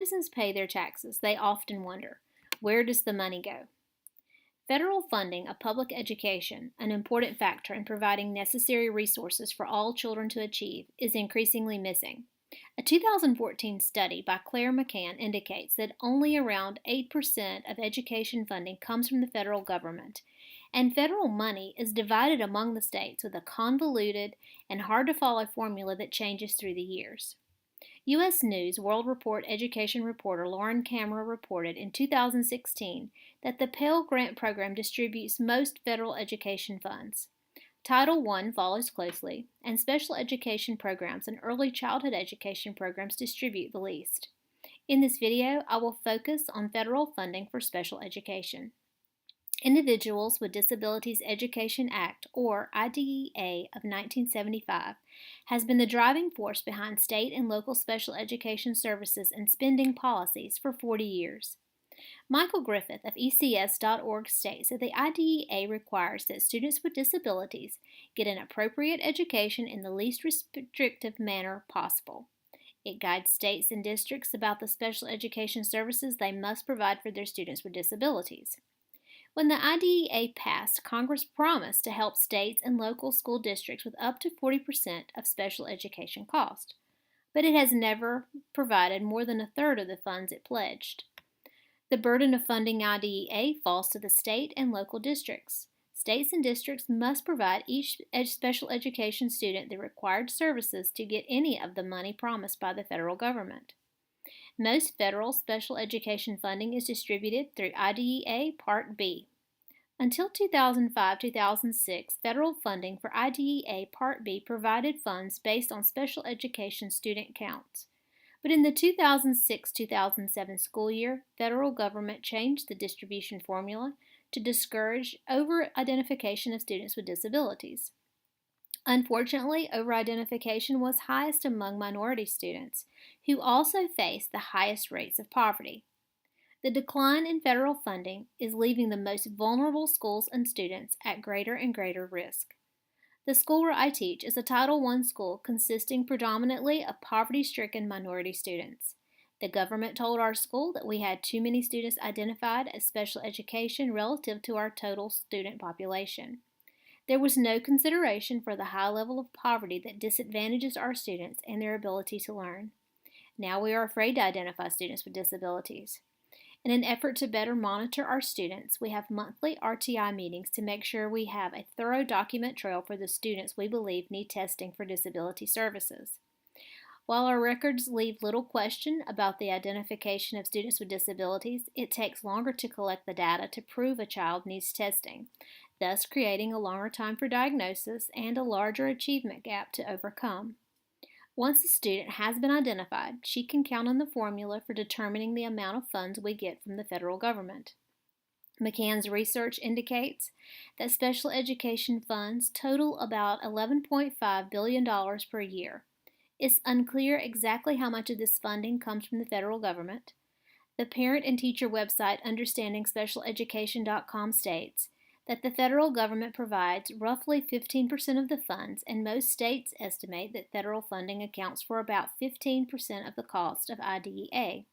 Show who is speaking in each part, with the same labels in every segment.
Speaker 1: Citizens pay their taxes, they often wonder, where does the money go? Federal funding of public education, an important factor in providing necessary resources for all children to achieve, is increasingly missing. A 2014 study by Claire McCann indicates that only around 8% of education funding comes from the federal government, and federal money is divided among the states with a convoluted and hard to follow formula that changes through the years. U.S. News World Report education reporter Lauren Kammerer reported in 2016 that the Pell Grant Program distributes most federal education funds. Title I follows closely, and special education programs and early childhood education programs distribute the least. In this video, I will focus on federal funding for special education. Individuals with Disabilities Education Act, or IDEA, of 1975 has been the driving force behind state and local special education services and spending policies for 40 years. Michael Griffith of ECS.org states that the IDEA requires that students with disabilities get an appropriate education in the least restrictive manner possible. It guides states and districts about the special education services they must provide for their students with disabilities. When the IDEA passed, Congress promised to help states and local school districts with up to 40% of special education cost, but it has never provided more than a third of the funds it pledged. The burden of funding IDEA falls to the state and local districts. States and districts must provide each special education student the required services to get any of the money promised by the federal government. Most federal special education funding is distributed through IDEA Part B. Until 2005-2006, federal funding for IDEA Part B provided funds based on special education student counts. But in the 2006-2007 school year, federal government changed the distribution formula to discourage over-identification of students with disabilities. Unfortunately, over-identification was highest among minority students, who also face the highest rates of poverty. The decline in federal funding is leaving the most vulnerable schools and students at greater and greater risk. The school where I teach is a Title I school consisting predominantly of poverty-stricken minority students. The government told our school that we had too many students identified as special education relative to our total student population. There was no consideration for the high level of poverty that disadvantages our students and their ability to learn. Now we are afraid to identify students with disabilities. In an effort to better monitor our students, we have monthly RTI meetings to make sure we have a thorough document trail for the students we believe need testing for disability services. While our records leave little question about the identification of students with disabilities, it takes longer to collect the data to prove a child needs testing, thus creating a longer time for diagnosis and a larger achievement gap to overcome. Once a student has been identified, she can count on the formula for determining the amount of funds we get from the federal government. McCann's research indicates that special education funds total about $11.5 billion per year. It's unclear exactly how much of this funding comes from the federal government. The parent and teacher website UnderstandingSpecialEducation.com states that the federal government provides roughly 15% of the funds, and most states estimate that federal funding accounts for about 15% of the cost of IDEA.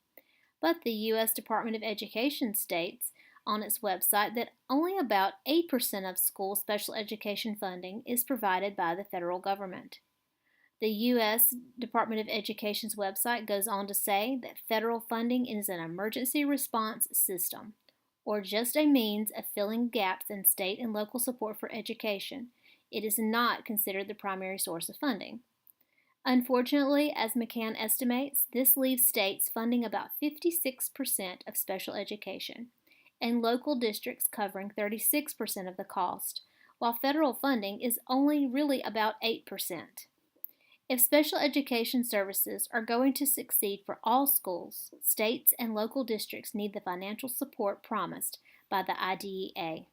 Speaker 1: But the U.S. Department of Education states on its website that only about 8% of school special education funding is provided by the federal government. The U.S. Department of Education's website goes on to say that federal funding is an emergency response system, or just a means of filling gaps in state and local support for education. It is not considered the primary source of funding. Unfortunately, as McCann estimates, this leaves states funding about 56% of special education, and local districts covering 36% of the cost, while federal funding is only really about 8%. If special education services are going to succeed for all schools, states and local districts need the financial support promised by the IDEA.